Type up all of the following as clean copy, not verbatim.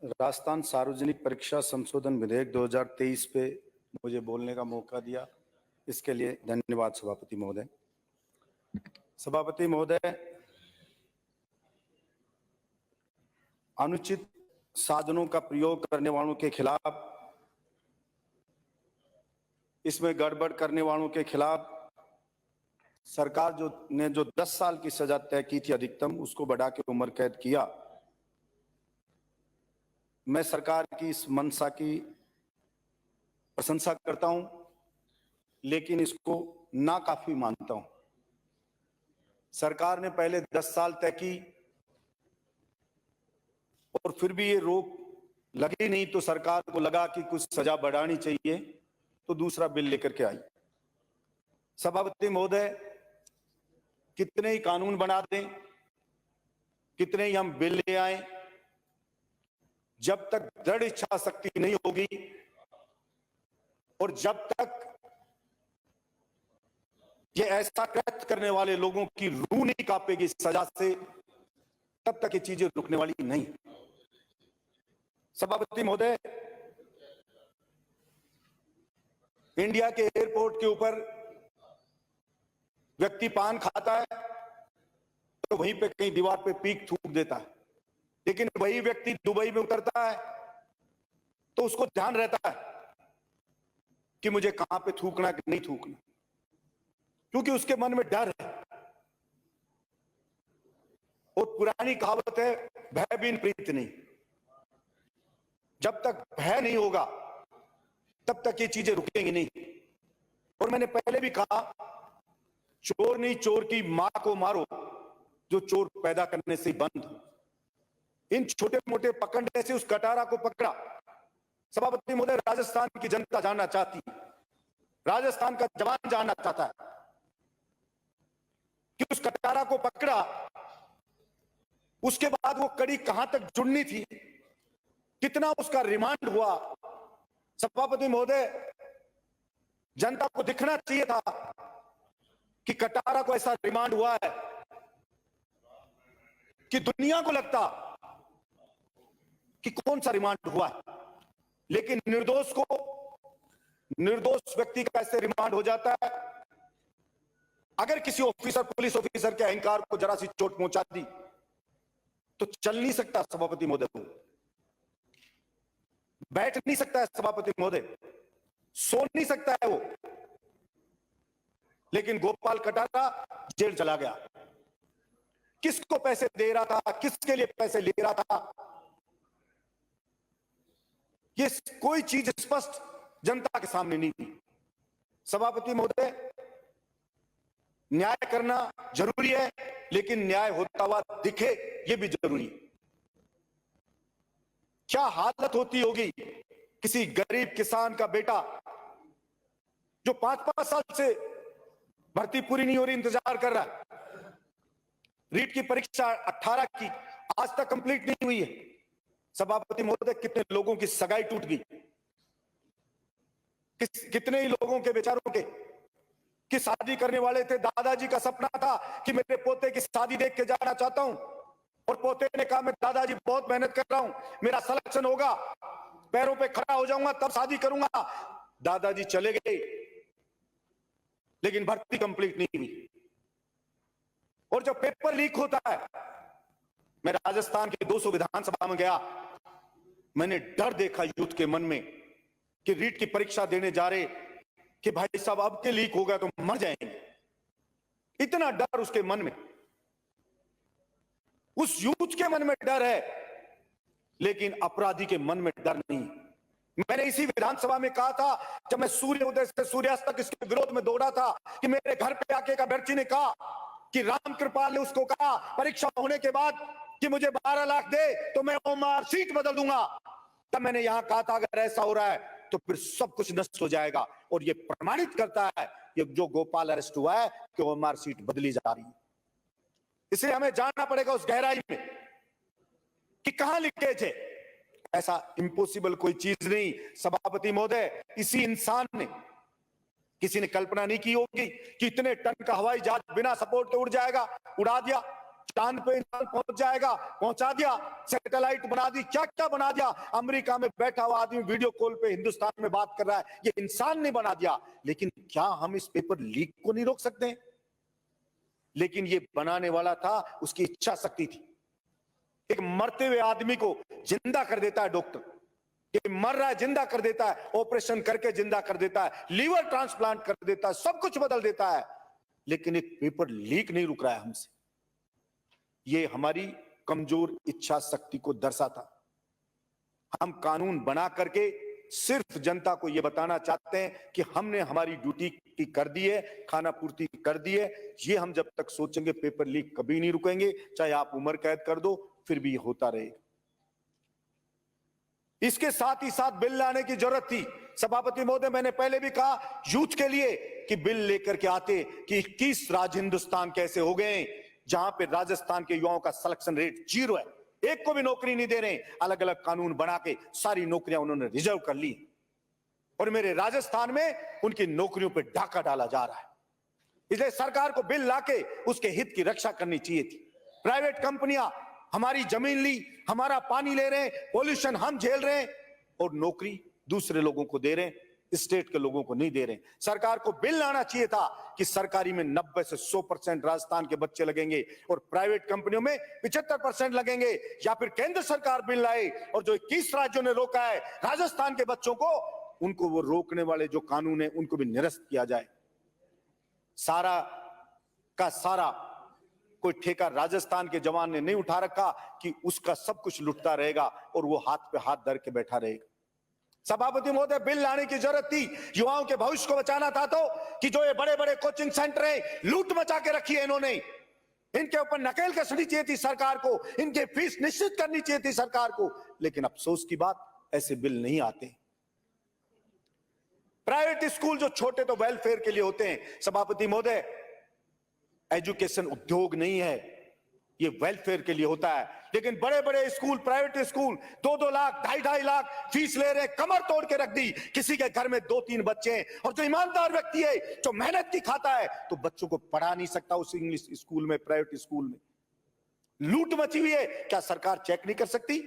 राजस्थान सार्वजनिक परीक्षा संशोधन विधेयक 2023 पे मुझे बोलने का मौका दिया, इसके लिए धन्यवाद सभापति महोदय। सभापति महोदय, अनुचित साधनों का प्रयोग करने वालों के खिलाफ, इसमें गड़बड़ करने वालों के खिलाफ सरकार ने 10 साल की सजा तय की थी अधिकतम, उसको बढ़ा के उम्र कैद किया। मैं सरकार की इस मंशा की प्रशंसा करता हूं, लेकिन इसको नाकाफी मानता हूं। सरकार ने पहले 10 साल तय की और फिर भी ये रोक लगी नहीं, तो सरकार को लगा कि कुछ सजा बढ़ानी चाहिए, तो दूसरा बिल लेकर के आई। सभापति महोदय, कितने ही कानून बना दें, कितने ही हम बिल ले आए, जब तक दृढ़ इच्छा शक्ति नहीं होगी और जब तक ये ऐसा कृत्य करने वाले लोगों की रूह नहीं कांपेगी सजा से, तब तक ये चीजें रुकने वाली नहीं। सभापति महोदय, इंडिया के एयरपोर्ट के ऊपर व्यक्ति पान खाता है तो वहीं पे कहीं दीवार पे पीक थूक देता है, लेकिन वही व्यक्ति दुबई में उतरता है तो उसको ध्यान रहता है कि मुझे कहां पे थूकना कि नहीं थूकना, क्योंकि उसके मन में डर है। और पुरानी कहावत है, भय बिन प्रीत नहीं। जब तक भय नहीं होगा तब तक ये चीजें रुकेंगी नहीं। और मैंने पहले भी कहा, चोर नहीं चोर की मां को मारो जो चोर पैदा करने से बंद हो। इन छोटे मोटे पकड़ने से उस कटारा को पकड़ा। सभापति महोदय, राजस्थान की जनता जानना चाहती है, राजस्थान का जवान जानना चाहता है कि उस कटारा को पकड़ा, उसके बाद वो कड़ी कहां तक जुड़नी थी, कितना उसका रिमांड हुआ। सभापति महोदय, जनता को दिखना चाहिए था कि कटारा को ऐसा रिमांड हुआ है कि दुनिया को लगता कि कौन सा रिमांड हुआ है, लेकिन निर्दोष व्यक्ति का ऐसे रिमांड हो जाता है। अगर किसी पुलिस ऑफिसर के अहंकार को जरा सी चोट पहुंचा दी तो चल नहीं सकता सभापति महोदय, को बैठ नहीं सकता है सभापति महोदय, सो नहीं सकता है वो। लेकिन गोपाल कटारा जेल चला गया। किसको पैसे दे रहा था, किसके लिए पैसे ले रहा था, ये कोई चीज स्पष्ट जनता के सामने नहीं थी। सभापति महोदय, न्याय करना जरूरी है, लेकिन न्याय होता हुआ दिखे ये भी जरूरी है। क्या हालत होती होगी किसी गरीब किसान का बेटा जो 5-5 साल से भर्ती पूरी नहीं हो रही, इंतजार कर रहा है। रीट की परीक्षा 18 की आज तक कंप्लीट नहीं हुई है। सभापति महोदय, कितने लोगों की सगाई टूट गई, कितने ही लोगों के बेचारों के कि शादी करने वाले थे, दादाजी का सपना था कि मेरे पोते की शादी देख के जाना चाहता हूं, और पोते ने कहा मैं दादाजी बहुत मेहनत कर रहा हूं, मेरा सिलेक्शन होगा, पैरों पे खड़ा हो जाऊंगा तब शादी करूंगा। दादाजी चले गए, लेकिन भर्ती कंप्लीट नहीं हुई। और जब पेपर लीक होता है, मैं राजस्थान की 200 विधानसभा में गया, मैंने डर देखा यूथ के मन में कि रीट की परीक्षा देने जा रहे कि भाई साहब अब के लीक हो गया तो मर जाएंगे, इतना डर उसके मन में, उस यूथ के मन में डर है, लेकिन अपराधी के मन में डर नहीं। मैंने इसी विधानसभा में कहा था, जब मैं सूर्योदय से सूर्यास्त तक इसके विरोध में दौड़ा था, कि मेरे घर पे आके एक अभ्यर्थी ने कहा कि राम कृपाल ने उसको कहा परीक्षा होने के बाद कि मुझे 12 लाख दे तो मैं ओमआर सीट बदल दूंगा। तब मैंने यहां कहा था अगर ऐसा हो रहा है तो फिर सब कुछ नष्ट हो जाएगा। और ये प्रमाणित करता है ये जो गोपाल अरेस्ट हुआ है कि ओमआर सीट बदली जा रही है। इसलिए हमें जानना पड़ेगा उस गहराई में कि कहां लीकेज है। ऐसा इम्पॉसिबल कोई चीज नहीं सभापति महोदय, इसी इंसान ने, किसी ने कल्पना नहीं की होगी कि इतने टन का हवाई जहाज बिना सपोर्ट के उड़ जाएगा, उड़ा दिया। चांद पे इंसान पहुंच जाएगा, पहुंचा दिया, सैटेलाइट बना दी, क्या क्या बना दिया। अमेरिका में बैठा हुआ आदमी वीडियो कॉल पे हिंदुस्तान में बात कर रहा है, ये इंसान ने बना दिया। लेकिन क्या हम इस पेपर लीक को नहीं रोक सकते? लेकिन ये बनाने वाला था, उसकी इच्छा शक्ति थी। एक मरते हुए आदमी को जिंदा कर देता है डॉक्टर, ये मर रहा है जिंदा कर देता है, ऑपरेशन करके जिंदा कर देता है, लीवर ट्रांसप्लांट कर देता है, सब कुछ बदल देता है। लेकिन एक पेपर लीक नहीं रुक रहा है हमसे। ये हमारी कमजोर इच्छा शक्ति को दर्शाता। हम कानून बना करके सिर्फ जनता को यह बताना चाहते हैं कि हमने हमारी ड्यूटी की कर दी है, खाना पूर्ति कर दी है। ये हम जब तक सोचेंगे पेपर लीक कभी नहीं रुकेंगे, चाहे आप उम्र कैद कर दो, फिर भी होता रहेगा। इसके साथ ही साथ बिल लाने की जरूरत थी। सभापति महोदय, मैंने पहले भी कहा यूथ के लिए कि बिल लेकर के आते कि 21 राज्य हिंदुस्तान कैसे हो गए जहां पे राजस्थान के युवाओं का सिलेक्शन रेट 0 है, एक को भी नौकरी नहीं दे रहे। अलग अलग कानून बना के सारी नौकरियां उन्होंने रिजर्व कर ली और मेरे राजस्थान में उनकी नौकरियों पे डाका डाला जा रहा है। इसलिए सरकार को बिल लाके उसके हित की रक्षा करनी चाहिए थी। प्राइवेट कंपनियां हमारी जमीन ली, हमारा पानी ले रहे हैं, पॉल्यूशन हम झेल रहे हैं और नौकरी दूसरे लोगों को दे रहे हैं, स्टेट के लोगों को नहीं दे रहे। सरकार को बिल लाना चाहिए था कि सरकारी में 90 से 100% राजस्थान के बच्चे लगेंगे और प्राइवेट कंपनियों में 75% लगेंगे। या फिर केंद्र सरकार बिल लाए और जो 21 राज्यों ने रोका है राजस्थान के बच्चों को, उनको वो रोकने वाले जो कानून है उनको भी निरस्त किया जाए। सारा का सारा कोई ठेका राजस्थान के जवान ने नहीं उठा रखा कि उसका सब कुछ लुटता रहेगा और वो हाथ पे हाथ धर के बैठा रहेगा। सभापति महोदय, बिल लाने की जरूरत थी। युवाओं के भविष्य को बचाना था तो कि जो ये बड़े बड़े कोचिंग सेंटर है लूट मचा के रखी है इन्होंने, इनके ऊपर नकेल कसनी चाहिए थी सरकार को, इनके फीस निश्चित करनी चाहिए थी सरकार को। लेकिन अफसोस की बात, ऐसे बिल नहीं आते। प्राइवेट स्कूल जो छोटे तो वेलफेयर के लिए होते हैं सभापति महोदय, एजुकेशन उद्योग नहीं है, ये वेलफेयर के लिए होता है। लेकिन बड़े बड़े school, private school 2-2 lakh, 2.5 lakh fees ले रहे, कमर तोड़ के रख दी। किसी के घर में 2-3 बच्चे हैं और जो ईमानदार व्यक्ति है, जो मेहनत की खाता है, तो बच्चों को पढ़ा नहीं सकता उस इंग्लिश स्कूल में, प्राइवेट स्कूल में। लूट मची हुई है। क्या सरकार चेक नहीं कर सकती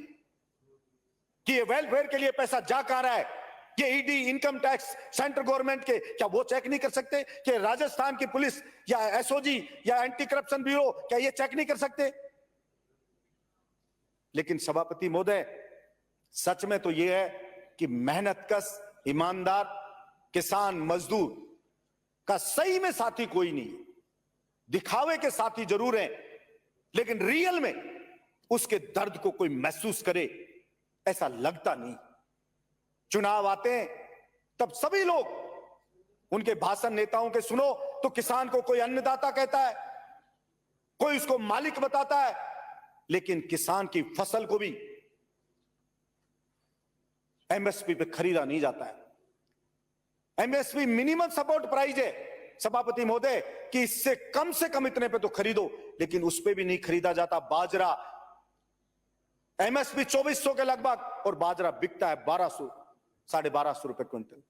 कि ये वेलफेयर के लिए पैसा जा कहां रहा है? ये ED, income tax, central government के, क्या वो चेक नहीं कर सकते? कि राजस्थान की पुलिस या एसओजी या एंटी करप्शन ब्यूरो, क्या ये चेक नहीं कर सकते? लेकिन सभापति महोदय, सच में तो ये है कि मेहनतकश, ईमानदार किसान, मजदूर का सही में साथी कोई नहीं। दिखावे के साथी जरूर हैं, लेकिन रियल में उसके दर्द को कोई महसूस करे ऐसा लगता नहीं। चुनाव आते हैं तब सभी लोग उनके भाषण नेताओं के सुनो तो किसान को कोई अन्नदाता कहता है, कोई उसको मालिक बताता है, लेकिन किसान की फसल को भी एमएसपी पे खरीदा नहीं जाता है। एमएसपी मिनिमम सपोर्ट प्राइस है सभापति महोदय, कि इससे कम से कम इतने पे तो खरीदो, लेकिन उस पे भी नहीं खरीदा जाता। बाजरा एमएसपी 2400 के लगभग और बाजरा बिकता है 1200, 1250 रुपए क्विंटल।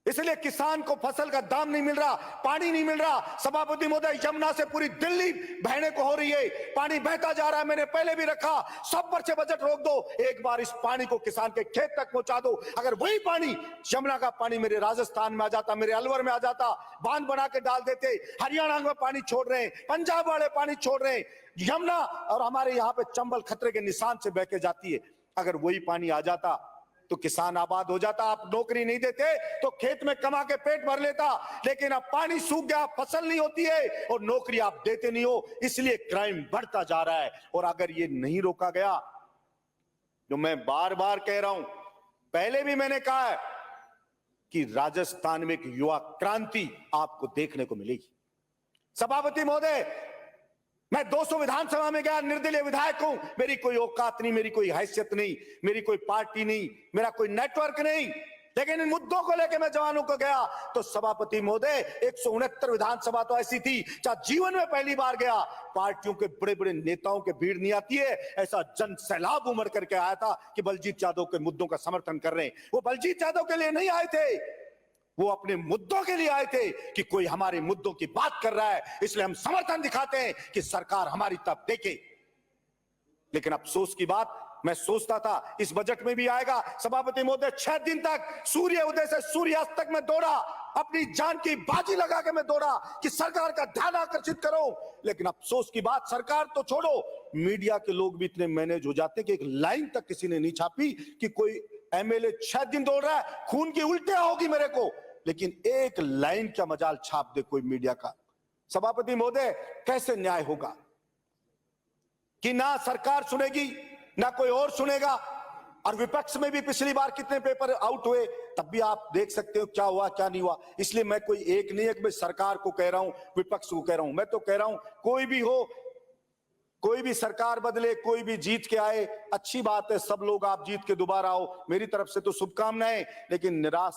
इसलिए किसान को फसल का दाम नहीं मिल रहा, पानी नहीं मिल रहा। सभापति महोदय, यमुना से पूरी दिल्ली बहने को हो रही है, पानी बहता जा रहा है। मैंने पहले भी रखा, सब पर से बजट रोक दो, एक बार इस पानी को किसान के खेत तक पहुंचा दो। अगर वही पानी, यमुना का पानी मेरे राजस्थान में आ जाता, मेरे अलवर में आ जाता, बांध बना के डाल देते। हरियाणा में पानी छोड़ रहे हैं, पंजाब वाले पानी छोड़ रहे हैं, यमुना और हमारे यहाँ पे चंबल खतरे के निशान से बह के जाती है। अगर वही पानी आ जाता तो किसान आबाद हो जाता। आप नौकरी नहीं देते तो खेत में कमा के पेट भर लेता, लेकिन अब पानी सूख गया, फसल नहीं होती है और नौकरी आप देते नहीं हो, इसलिए क्राइम बढ़ता जा रहा है। और अगर ये नहीं रोका गया, जो मैं बार बार कह रहा हूं, पहले भी मैंने कहा है कि राजस्थान में एक युवा क्रांति आपको देखने को मिलेगी। सभापति महोदय, मैं 200 विधानसभा में गया, निर्दलीय विधायक हूं, मेरी कोई औकात नहीं, मेरी कोई हैसियत नहीं, मेरी कोई पार्टी नहीं, मेरा कोई नेटवर्क नहीं, लेकिन इन मुद्दों को लेकर मैं जवानों को गया तो सभापति महोदय 169 विधानसभा तो ऐसी थी जहां जीवन में पहली बार गया, पार्टियों के बड़े बड़े नेताओं के भीड़ नहीं आती है, ऐसा जन सैलाब उमड़ करके आया था कि बलजीत यादव के मुद्दों का समर्थन कर रहे हैं। वो बलजीत यादव के लिए नहीं आए थे, वो अपने मुद्दों के लिए आए थे कि कोई हमारे मुद्दों की बात कर रहा है, इसलिए हम समर्थन दिखाते हैं कि सरकार हमारी तरफ देखे। लेकिन अफसोस की बात, मैं सोचता था इस बजट में भी आएगा। सभापति महोदय, 6 दिन तक सूर्य उदय से सूर्यास्त तक मैं दौड़ा, अपनी जान की बाजी लगा के मैं दौड़ा कि सरकार का ध्यान आकर्षित करो। लेकिन अफसोस की बात, सरकार तो छोड़ो, मीडिया के लोग भी इतने मैनेज हो जाते हैं कि एक लाइन तक किसी ने नहीं छापी कि कोई एमएलए 6 दिन दौड़ रहा है, खून की उल्टियां होगी मेरे को, लेकिन एक लाइन का मजाल छाप दे कोई मीडिया का। सभापति महोदय, कैसे न्याय होगा कि ना सरकार सुनेगी ना कोई और सुनेगा। और विपक्ष में भी पिछली बार कितने पेपर आउट हुए, तब भी आप देख सकते हो क्या हुआ क्या नहीं हुआ। इसलिए मैं कोई एक नहीं है कि मैं सरकार को कह रहा हूं, विपक्ष को कह रहा हूं, मैं तो कह रहा हूं कोई भी हो, कोई भी सरकार बदले, कोई भी जीत के आए, अच्छी बात है, सब लोग आप जीत के दोबारा आओ, मेरी तरफ से तो शुभकामनाएं। लेकिन निराश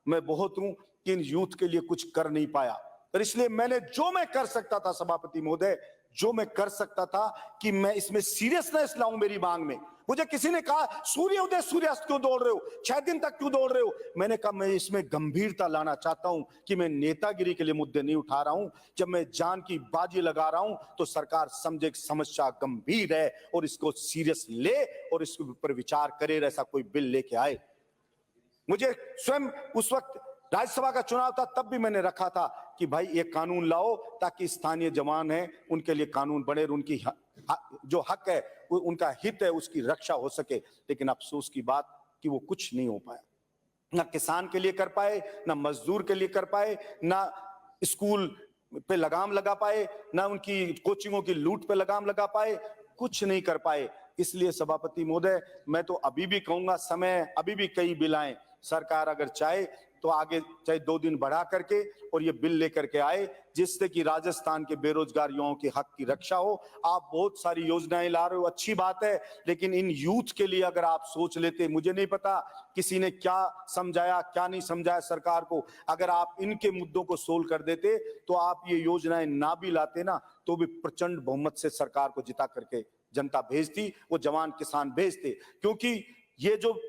मैं बहुत हूं कि इन यूथ के लिए कुछ कर नहीं पाया। और इसलिए मैंने जो मैं कर सकता था सभापति महोदय, जो मैं कर सकता था कि मैं इसमें सीरियसनेस लाऊं मेरी मांग में। मुझे किसी ने कहा सूर्य उदय सूर्यास्त क्यों दौड़ रहे हो, 6 दिन तक क्यों दौड़ रहे हो। मैंने कहा मैं इसमें गंभीरता लाना चाहता हूं कि मैं नेतागिरी के लिए मुद्दे नहीं उठा रहा हूं। जब मैं जान की बाजी लगा रहा हूं तो सरकार समझे कि समस्या गंभीर है और इसको सीरियस ले और इसके ऊपर विचार करे, ऐसा कोई बिल लेके आए। मुझे स्वयं उस वक्त राज्यसभा का चुनाव था, तब भी मैंने रखा था कि भाई ये कानून लाओ ताकि स्थानीय जवान हैं उनके लिए कानून बने, उनकी जो हक है, उनका हित है, उसकी रक्षा हो सके। लेकिन अफसोस की बात कि वो कुछ नहीं हो पाया, ना किसान के लिए कर पाए, ना मजदूर के लिए कर पाए, ना स्कूल पे लगाम लगा पाए, ना उनकी कोचिंगों की लूट पे लगाम लगा पाए, कुछ नहीं कर पाए। इसलिए सभापति महोदय, मैं तो अभी भी कहूंगा, समय अभी भी कई बिल आए, सरकार अगर चाहे तो आगे चाहे 2 दिन बढ़ा करके और ये बिल लेकर के आए, जिससे कि राजस्थान के बेरोजगार युवाओं के हक की रक्षा हो। आप बहुत सारी योजनाएं ला रहे हो, अच्छी बात है, लेकिन इन यूथ के लिए अगर आप सोच लेते, मुझे नहीं पता किसी ने क्या समझाया क्या नहीं समझाया सरकार को, अगर आप इनके मुद्दों को सोल्व कर देते तो आप ये योजनाएं ना भी लाते ना, तो भी प्रचंड बहुमत से सरकार को जिता करके जनता भेजती, वो जवान किसान भेजते। क्योंकि ये जो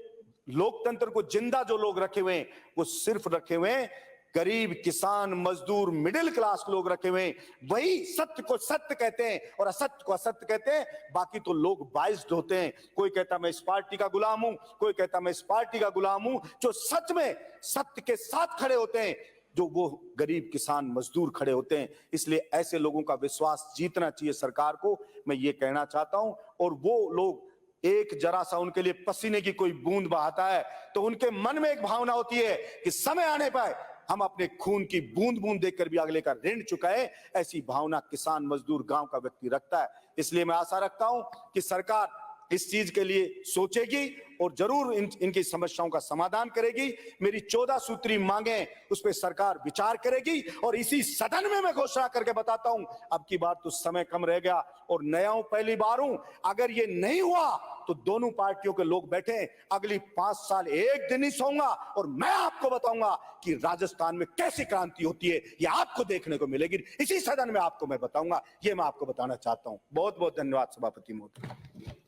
लोकतंत्र को जिंदा जो लोग रखे हुए हैं, वो सिर्फ रखे हुए हैं गरीब, किसान, मजदूर, मिडिल क्लास लोग रखे हुए हैं। वही सत्य को सत्य कहते हैं और असत्य को असत्य कहते हैं। बाकी तो लोग बाइस्ड होते हैं, कोई कहता मैं इस पार्टी का गुलाम हूं, कोई कहता मैं इस पार्टी का गुलाम हूं। जो सच में सत्य के साथ खड़े होते हैं, जो वो गरीब, किसान, मजदूर खड़े होते हैं। इसलिए ऐसे लोगों का विश्वास जीतना चाहिए सरकार को, मैं ये कहना चाहता हूं। और वो लोग एक जरा सा उनके लिए पसीने की कोई बूंद बहाता है तो उनके मन में एक भावना होती है कि समय आने पर हम अपने खून की बूंद बूंद देखकर भी अगले का ऋण चुकाए। ऐसी भावना किसान, मजदूर, गांव का व्यक्ति रखता है। इसलिए मैं आशा रखता हूं कि सरकार इस चीज के लिए सोचेगी और जरूर इनकी समस्याओं का समाधान करेगी। मेरी 14 सूत्री मांगे, उस पर सरकार विचार करेगी। और इसी सदन में मैं घोषणा करके बताता हूं, अब की बार तो समय कम रह गया और नया हूं, पहली बार हूं, अगर ये नहीं हुआ तो दोनों पार्टियों के लोग बैठे अगली 5 साल एक दिन ही सोऊंगा और मैं आपको बताऊंगा कि राजस्थान में कैसी क्रांति होती है, ये आपको देखने को मिलेगी। इसी सदन में आपको मैं बताऊंगा, ये मैं आपको बताना चाहता हूं। बहुत बहुत धन्यवाद सभापति महोदय।